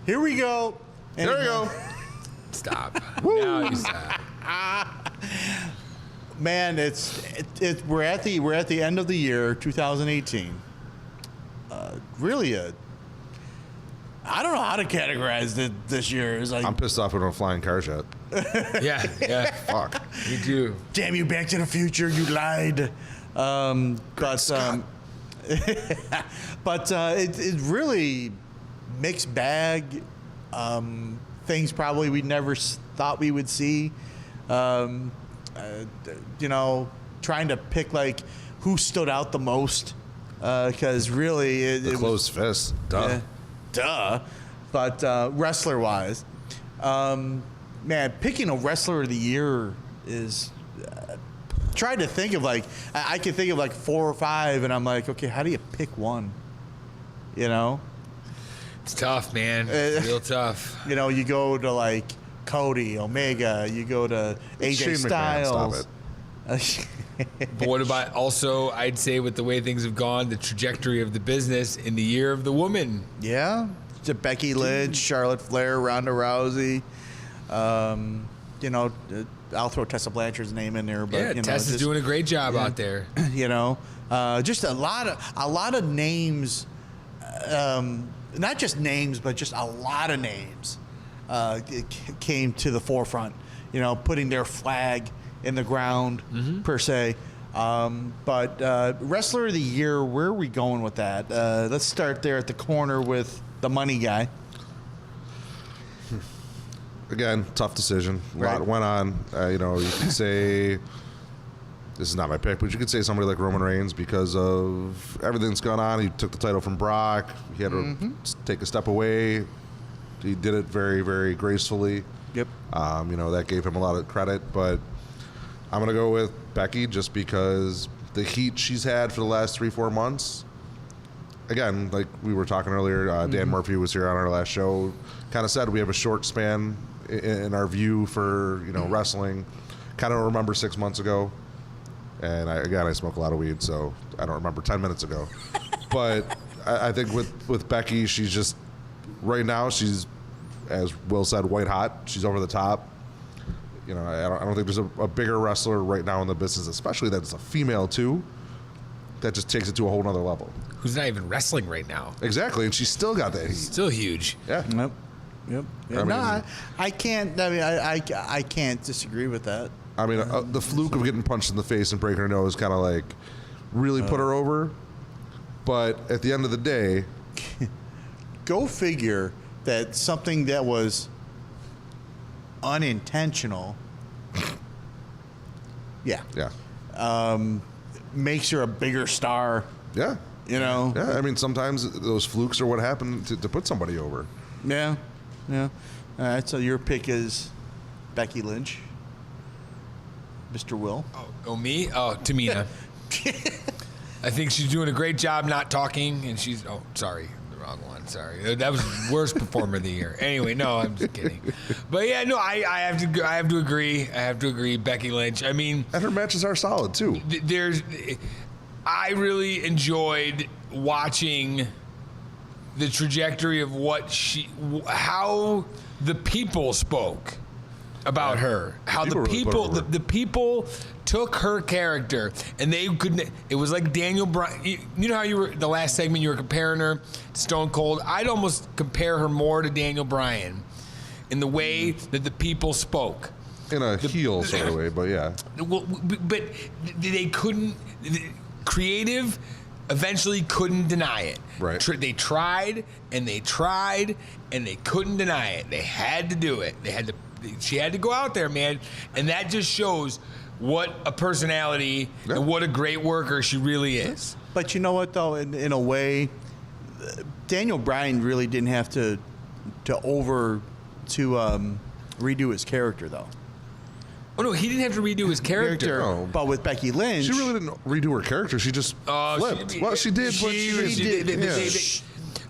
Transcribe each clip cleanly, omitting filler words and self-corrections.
Here we go. There we go. Stop. Now you stop. Man, we're at the end of the year, 2018. Really I don't know how to categorize it this year. It's like, I'm pissed off we don't have flying cars yet. Yeah. Fuck. You do. damn you, Back to the Future, you lied. But it's really mixed bag. Things probably we never thought we would see. Trying to pick like who stood out the most, because really The closed fist. Duh. duh. But wrestler wise, man, picking a wrestler of the year is. Try to think of like I can think of like 4 or 5, and I'm like, okay, how do you pick one? You know, It's tough, man. It's real tough. you know, you go to like Cody, Omega, you go to AJ Shane Styles. McMahon, stop But what about also, I'd say with the way things have gone, the trajectory of the business in the year of the woman. Yeah, to Becky Lynch, Charlotte Flair, Ronda Rousey. I'll throw Tessa Blanchard's name in there, but Yeah, Tess is doing a great job out there. Just a lot of names, not just names, but just a lot of names came to the forefront. Putting their flag in the ground per se. But wrestler of the year, where are we going with that? Let's start there at the corner with the money guy. Again, tough decision. A Right. lot went on. You could say, this is not my pick, but you could say somebody like Roman Reigns because of everything that's gone on. He took the title from Brock. He had to take a step away. He did it very, very gracefully. Yep. That gave him a lot of credit. But I'm going to go with Becky just because the heat she's had for the last 3-4 months. Again, like we were talking earlier, Dan Murphy was here on our last show, kind of said we have a short span in our view for wrestling. Kind of remember 6 months ago, and I smoke a lot of weed, so I don't remember 10 minutes ago. But I think with Becky, she's just right now she's, as Will said, white hot. She's over the top. I don't think there's a bigger wrestler right now in the business, especially that it's a female too, that just takes it to a whole nother level. Who's not even wrestling right now. Exactly, and she's still got that heat. Still huge. Yeah. Yep. I mean- I can't. I can't disagree with that. I mean, the fluke of getting punched in the face and breaking her nose kind of like really put her over. But at the end of the day, Go figure that something that was unintentional, yeah, makes her a bigger star. yeah. Yeah, I mean, sometimes those flukes are what happen to put somebody over. yeah. All right, so your pick is Becky Lynch, Mr. Will. Oh, me? Oh, Tamina. I think she's doing a great job not talking, and she's... Oh, sorry. The wrong one. Sorry. That was the worst performer of the year. Anyway, no, I'm just kidding. But yeah, no, I have to agree. I have to agree. Becky Lynch. I mean... And her matches are solid, too. I really enjoyed watching the trajectory of how the people spoke about her, how People really put her over. the people took her character and they couldn't. It was like Daniel Bryan. You know how you were the last segment you were comparing her to Stone Cold. I'd almost compare her more to Daniel Bryan in the way that the people spoke. In a heel sort of way, but yeah. Well, but they couldn't. Creative eventually couldn't deny it. Right. They tried and they tried and they couldn't deny it. They had to do it. She had to go out there, man, and that just shows what a personality and what a great worker she really is. But you know what, though, in a way, Daniel Bryan really didn't have to redo his character, though. Oh no, he didn't have to redo his character. No. But with Becky Lynch, She really didn't redo her character. She just flipped. She did, but she did.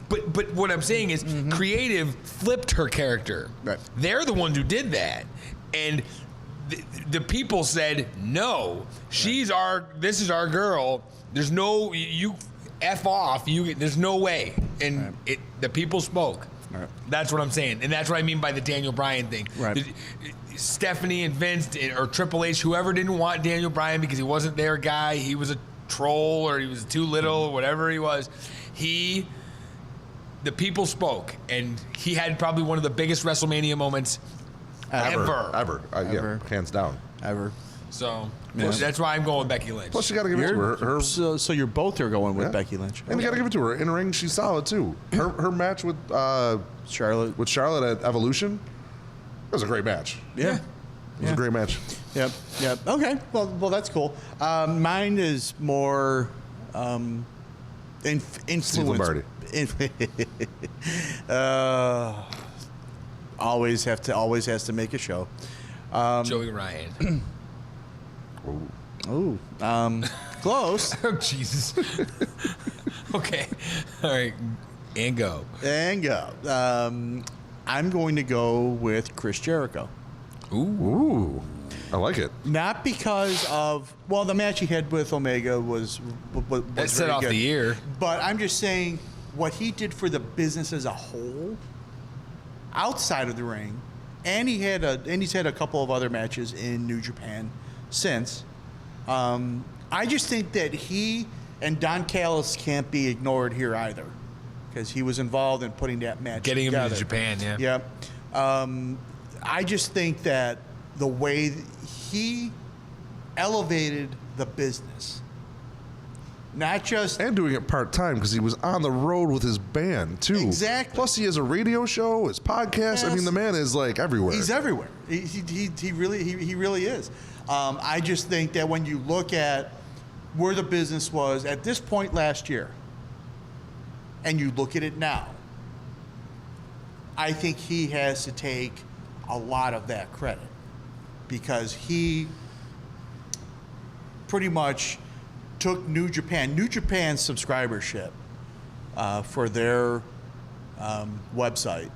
But what I'm saying is, creative flipped her character. Right. They're the ones who did that, and the people said no. This is our girl. There's no you f off. There's no way. And the people spoke. Right. That's what I'm saying, and that's what I mean by the Daniel Bryan thing. Right. Stephanie and Vince or Triple H, whoever didn't want Daniel Bryan because he wasn't their guy, he was a troll or he was too little or whatever he was. The people spoke, and he had probably one of the biggest WrestleMania moments ever. Yeah, hands down. Ever. So Yeah. that's why I'm going with Becky Lynch. Plus, you got to give it to her. So you're both are going with Yeah. Becky Lynch. And you got to give it to her. In the ring, she's solid too. Her match with Charlotte at Evolution, it was a great match. Yeah. It was a great match. Yep. Yep. Okay. Well, that's cool. Mine is more influence. Steve Lombardi. Always has to make a show. Joey Ryan. Ooh. Close. Oh, Jesus. Okay. All right. And go. And go. I'm going to go with Chris Jericho. Ooh. I like it. Not because of the match he had with Omega was That set very off good. the year. But I'm just saying what he did for the business as a whole, outside of the ring, and he's had a couple of other matches in New Japan since. I just think that he and Don Callis can't be ignored here either, because he was involved in putting that match Getting him together. to Japan, yeah. Yeah. I just think that the way he elevated the business, not just And doing it part time because he was on the road with his band too. Exactly. Plus, he has a radio show, his podcast. I Yes. mean, the man is like everywhere. he's everywhere. He really is. I just think that when you look at where the business was at this point last year, and you look at it now, I think he has to take a lot of that credit, because he pretty much took New Japan's subscribership for their website.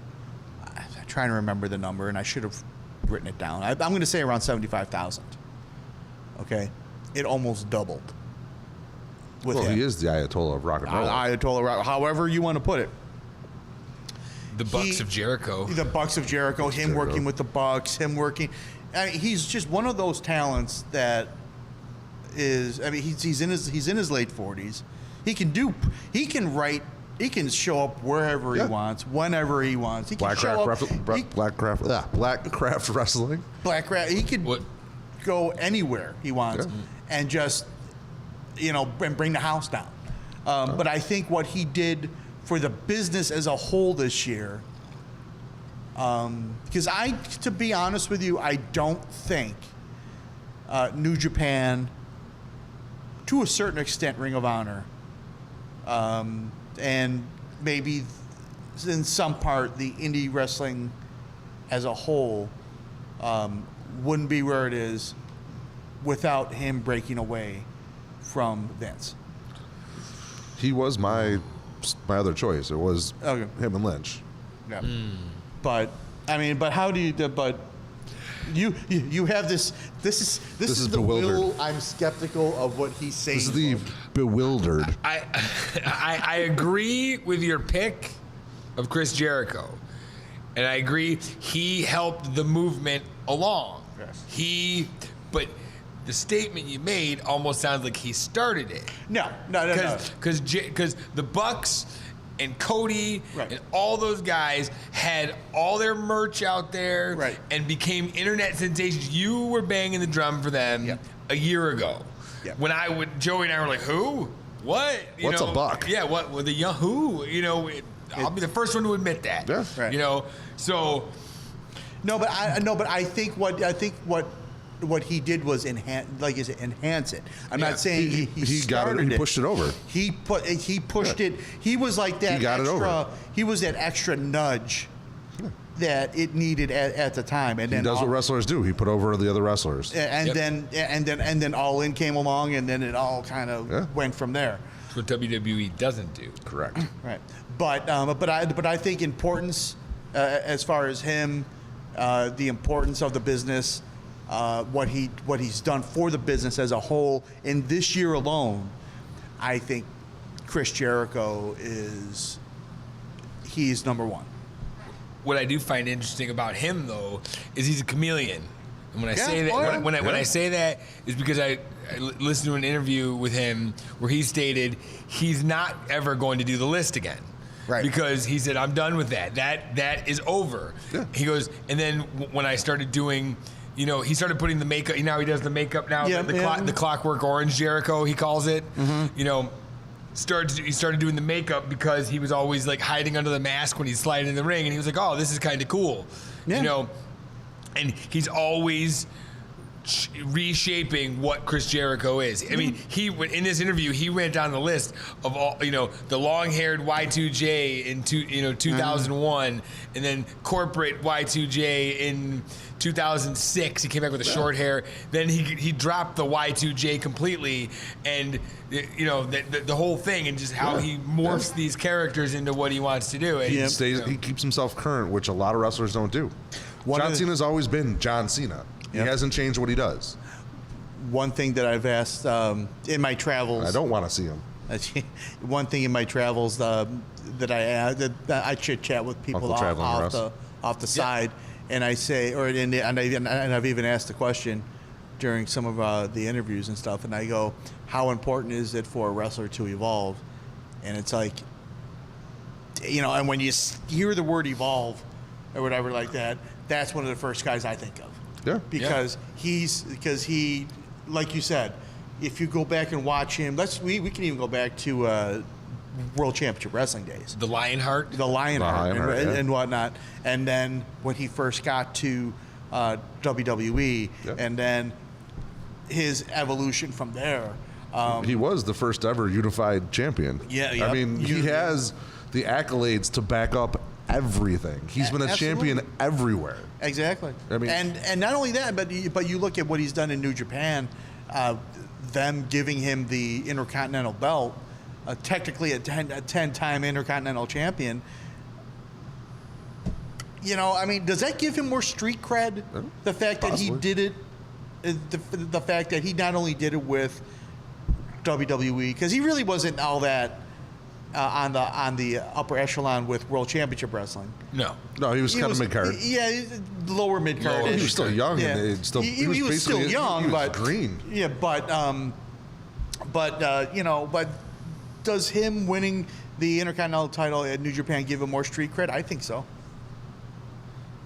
I'm trying to remember the number, and I should have written it down. I'm going to say around 75,000. Okay, it almost doubled. With Well, him. he is the Ayatollah of rock and roll. Ayatollah, however you want to put it. The Bucks of Jericho. The Bucks of Jericho, him Jericho. working with the Bucks, him working. I mean, he's just one of those talents that is. I mean, he's in his late 40s. He can write. He can show up wherever Yeah. he wants, whenever he wants. He can show up. Blackcraft Wrestling. He could What? go anywhere he wants, Yeah. and just and bring the house down. But I think what he did for the business as a whole this year, because to be honest with you, I don't think New Japan, to a certain extent, Ring of Honor, and maybe in some part the indie wrestling as a whole, wouldn't be where it is without him breaking away from Vince. He was my other choice. It was Okay. him and Lynch. Yeah. But I mean, but how do you? But you have this. This is the bewildered. Will. I'm skeptical of what he's saying. This is the bewildered. I agree with your pick of Chris Jericho, and I agree he helped the movement along. Yes. But the statement you made almost sounds like he started it. No. Because the Bucks and Cody Right. and all those guys had all their merch out there Right. and became internet sensations. You were banging the drum for them Yep. a year ago. Yep. When Joey and I were like, who? What? What's a buck? Yeah, what with the young who? I'll be the first one to admit that. Yeah. Right. So No, but I think what he did was enhance it. I'm Yeah. not saying he got it. started He pushed it over. He pushed it. He was like that. He got it extra, over. He was that extra nudge that it needed at the time. And He then does what wrestlers do. He put over the other wrestlers. and Yep. then All In came along, and then it all kind of Yeah. went from there. that's what WWE doesn't do. Correct. Right. But I think importance as far as him, the importance of the business, what he's done for the business as a whole in this year alone, I think Chris Jericho he's number one. what I do find interesting about him though is he's a chameleon. And when I Yeah, say that, oh, yeah. when I say that is because I listened to an interview with him where he stated he's not ever going to do the list again. Right. Because he said, I'm done with that. That is over. Yeah. He goes, and then when I started doing, you know, he started putting the makeup. Now he does the makeup now. Yeah, The Clockwork Orange Jericho, he calls it. You know, he started doing the makeup because he was always like hiding under the mask when he's sliding in the ring, and he was like, oh, this is kind of cool. Yeah. You know, and he's always reshaping what Chris Jericho is. I mean, in this interview, he went down the list of all, you know, the long-haired Y2J in 2001, and then corporate Y2J in 2006. He came back with the short hair. Then he dropped the Y2J completely, and you know the whole thing, and just how he morphs these characters into what he wants to do. And, Yeah. He keeps himself current, which a lot of wrestlers don't do. John Cena's always been John Cena. He Yep. hasn't changed what he does. One thing that I've asked in my travels. I don't want to see him. One thing in my travels that I chit chat with people Uncle Traveling Russ. off the side, and I say, and I've even asked the question during some of the interviews and stuff, and I go, how important is it for a wrestler to evolve? And it's like, you know, and when you hear the word evolve or whatever like that, that's one of the first guys I think of. Yeah. Because he, like you said, if you go back and watch him, we can even go back to World Championship Wrestling days, the Lionheart. and whatnot, and then when he first got to WWE, Yep. and then his evolution from there. He was the first ever unified champion. Yeah, I yep. mean, he has the accolades to back up everything. He's been a champion everywhere. Exactly. I mean- and not only that, but you look at what he's done in New Japan, them giving him the Intercontinental belt, technically a 10-time Intercontinental champion. You know, I mean, does that give him more street cred? The fact that he Possibly. did it, the fact that he not only did it with WWE, because he really wasn't all that on the upper echelon with World Championship Wrestling. No, he was kind of mid-card. Yeah, lower mid-card. He was still young, Yeah. and he was still basically- young, he was but green. Yeah, but you know, but does him winning the Intercontinental title at New Japan give him more street cred? I think so.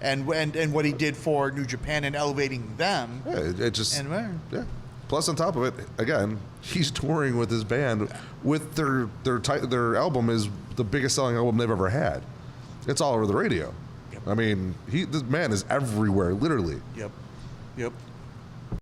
And what he did for New Japan and elevating them. Yeah, it just And yeah. Plus, on top of it, again, he's touring with his band. With their album is the biggest selling album they've ever had. It's all over the radio. Yep. I mean, this man is everywhere, literally. Yep.